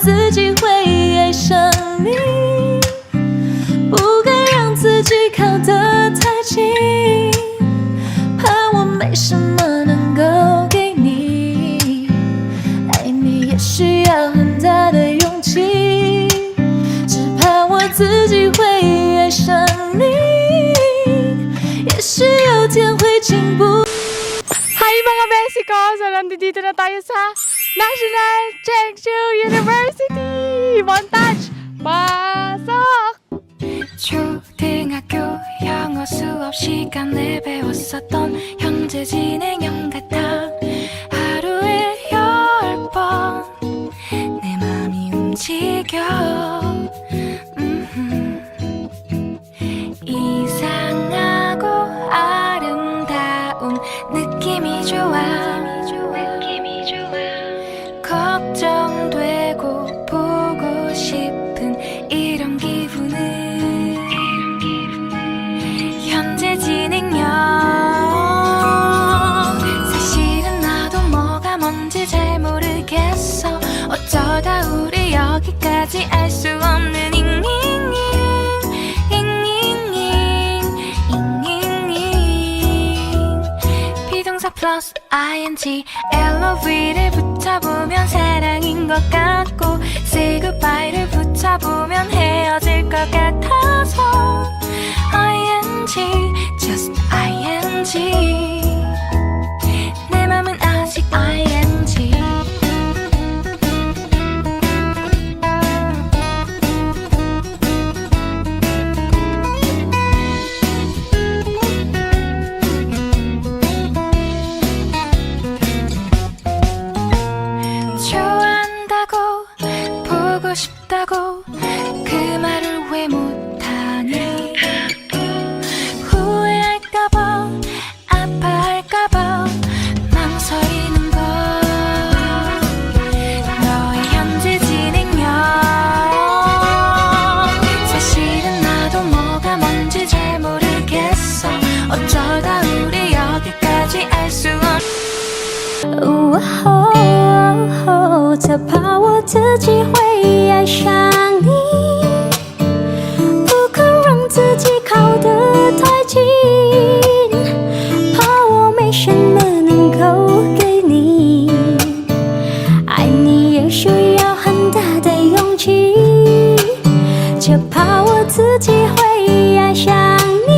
自己会爱上你，不该让自己靠得太近，怕我没什么能够给你，爱你也需要很大的勇气，只怕我自己会爱上你，也许有天会进步。 Hi mga besi ko! So nandito na tayo sa National Chengchu University! Montage! Pasok! 초등학교 영어 수업 시간에 배웠었던 현재 진행형 같아 하루에 10번 내 맘이 움직여 이상하고 아름다운 느낌이 좋아 걱정되고 보고 싶은 이런 기분은 현재 진행형 사실은 나도 뭐가 뭔지 잘 모르겠어 어쩌다 우리 여기까지 알 수 없는 비동사 플러스 ing LOV를 붙여보면 사랑인 것 같고 Say goodbye를 붙여보면 헤어질 것 같아서 ing just ing 내 맘은 아직 ing 좋아한다고 보고 싶다고 그 말을 왜 못하니 후회할까봐 아파할까봐 망설이는 걸 너의 현재 진행형 사실은 나도 뭐가 뭔지 잘 모르겠어 어쩌다 우리 여기까지 알 수 없 只怕我自己会爱上你，不肯让自己靠得太近，怕我没什么能够给你，爱你也需要很大的勇气，只怕我自己会爱上你，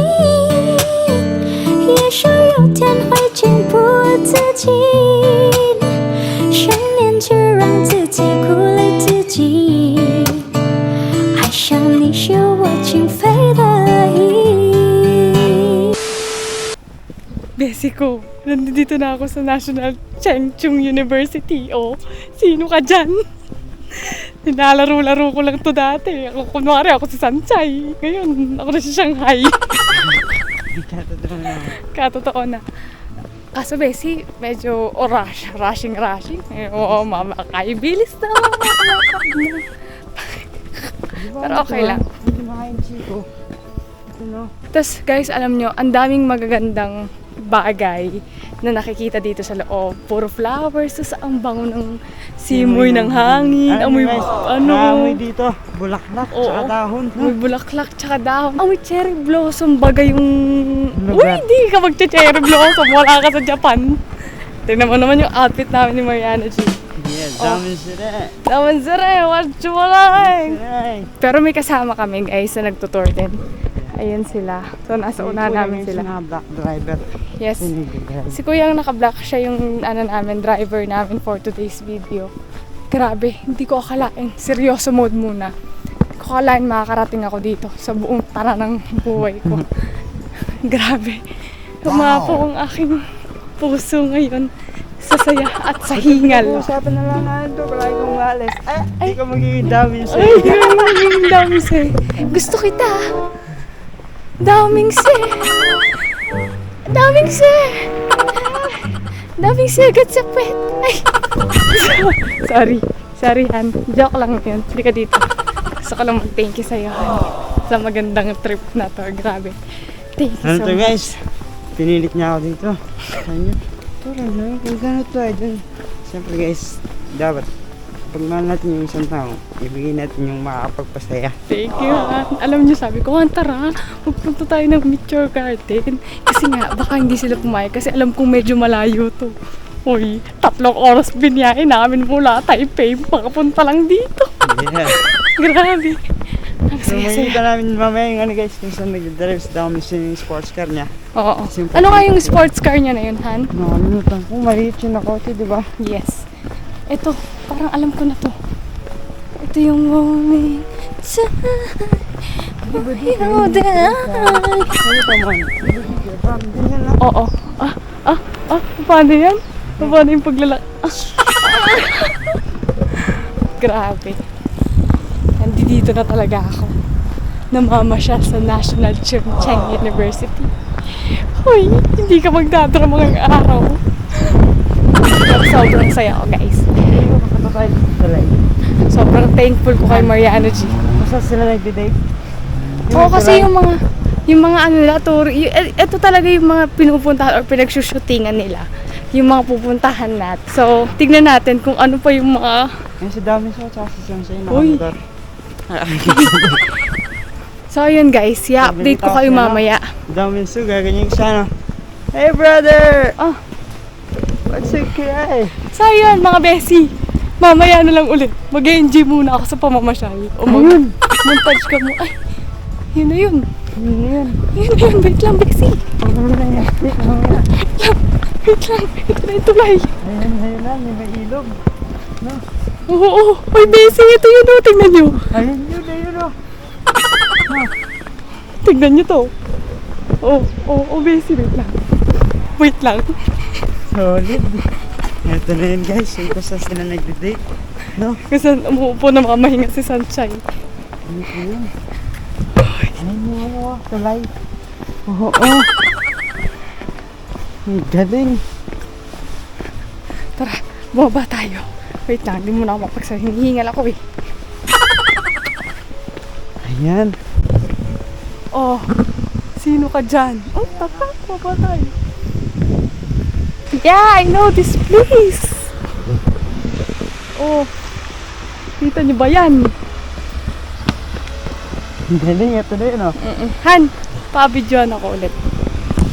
也许有天会情不自禁。 就让自己苦了自己，爱上你是我情非得已。 Besi ko, nandito na ako sa National Chengchu University. Oh, sino ka dyan? Nilalaro-laro ko lang to dati. Ako, kunwari ako si Sanchay. Ngayon, ako na si Shanghai. Katotoo na. Kaso Besi, medyo rushing. Oo, mama, bilis na. Pero okay lang. Tapos guys, alam nyo, ang daming magagandang bagay na nakikita dito sa loob. Puro flowers, tapos ang bango ng simoy ng hangin. Amoy, amoy dito, bulaklak, tsaka dahon. Amoy bulaklak, tsaka dahon. Amoy cherry blossom, bagay yung... Uy, di ka magche-cherry blossom, wala ka sa Japan. Tingnan mo naman yung outfit namin ni Mariana G. Yeah, daman sila. Daman sila, watch mo lang. Pero may kasama kami guys na nagtutour din. Ayan sila. So, nasa una namin sila. Black driver. Yes. Si Kuya ang naka-black, siya yung namin, driver namin for today's video. Grabe, hindi ko akalain. Seryoso mode muna. Hindi ko akalain makakarating ako dito sa buong tara ng buhay ko. Grabe. Tumapo ang aking puso ngayon sa saya at sa hingal. Usapan na lang natin ito, palagi kong walis. Ay, di ka magiging dami sa'yo. Ay, di ka magiging dami sa'yo. Gusto kita. Daming se. Daming sagat sa pet. Ay. Sorry Han. Joke lang yun. Hindi ka dito. Gusto ko lang mag-thank you sa'yo Han. Sa magandang trip na to. Grabe. Thank you so much. Ano to guys? Pinilit niya ako dito. Sa inyo. Ito lang na. Kung gano'n to ay dun. Siyempre guys, dapat Pag mahal natin yung isang tao, ibigay natin yung makakapagpasaya. Thank you, Han. Alam niyo, sabi ko, Han, tara, magpunta tayo ng Meet Your Garden. Kasi nga, baka hindi sila pumayag kasi alam kong medyo malayo to. Uy, 3 oras biniyahe namin mula Taipei, makapunta lang dito. Yeah. Grabe. Ang So, saya-saya. makikita namin mamaya yung ano guys, kung saan nag-drive sa dami yung sports car niya. Oo. Simple. Ano nga yung sports car niya na yun, Han? Nakalimutan ko, maliit yun na kotse, di ba? Yes. Ito, parang alam ko na to. Ito yung moment. Ano naman? Ganyan lang. Oo. Paano yan? Paano yung paglalak? Grabe. Nandito na talaga ako. Namamasyal sa National Chung Cheng University. Hoy, hindi ka magdadrama ngayong araw. Pero sobrang saya ko, guys. Makata tayo sa live. Sobrang thankful ko kay Mariano G. Basta sila nag-date. Oo, kasi yung mga ano nila, tour, ito talaga yung mga pinupuntahan or pinagsushootingan nila. Yung mga pupuntahan natin. So, tignan natin kung ano pa yung mga... Yan si Dami sa tsaka si Sensei na Uy. motor. So, ayun guys, i-update ko kayo mamaya. Dami su, gaganyan siya no. Hey brother! Oh, What's okay? so ayun mga besi. Mamaya na lang ulit. Mag-enjoy muna ako sa pamamasyal. O montage ka mo. Ay, yun na yun. Yun na yun. Yun na yun. Wait lang, besi. Ano na yan? Wait lang. Ito na yung tulay. Ayun na, may ilog. No? Oo. Uy, besi. Ito yun o. Tingnan nyo. Ayun yun oh. Tignan nyo to. Oh, besi. Wait lang. Wait lang. Solid. Ito na yun guys, yung kung saan sila nag-date. No? Kasi umuupo na mamahinga si Sunshine. Ano po yun? Ayun yung ano tulay. Oo. Ang galing. Tara, bumaba tayo. Wait lang, hindi muna ako mapagsabi. Hinihingal ako eh. Ayan. Oh, sino ka dyan? Oh, tara, bumaba tayo. Yeah, I know this place. Oh, kita niyo ba yan? Ang galing, ito na yun oh. Han, pa-videoan ako ulit.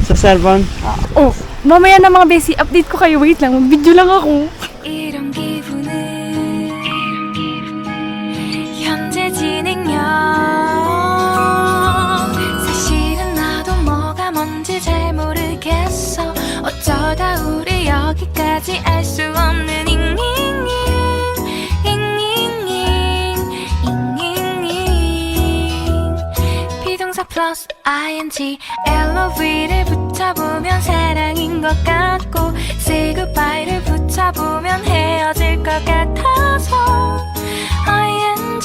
Sa cellphone? Oh, mamaya na mga besi, update ko kayo. Wait lang, mag-video lang ako. 이런 기분은 현재 진행형 사실은 나도 뭐가 뭔지 잘 모르겠어 어쩌다 우리 여기까지 알 수 없는 잉잉잉 잉잉잉 잉잉잉 비동사 플러스 ing LOV를 붙여보면 사랑인 것 같고 Say goodbye를 붙여보면 헤어질 것 같아서 ing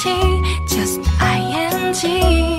just ing